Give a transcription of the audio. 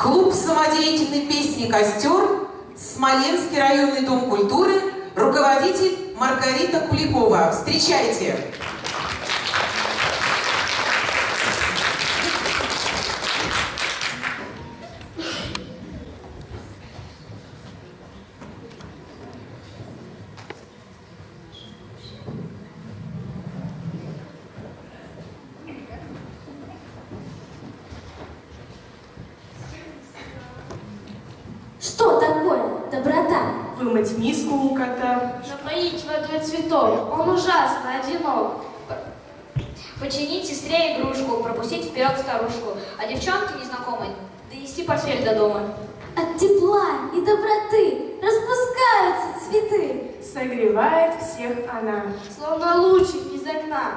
Клуб самодеятельной песни «Костер», Смоленский районный дом культуры, руководитель Маргарита Куликова. Встречайте! Что такое доброта? Вымыть миску у кота. Напоить водой цветок, он ужасно одинок. Починить сестре игрушку, пропустить вперед старушку, а девчонке незнакомой донести портфель до дома. От тепла и доброты распускаются цветы. Согревает всех она. Словно лучик из окна.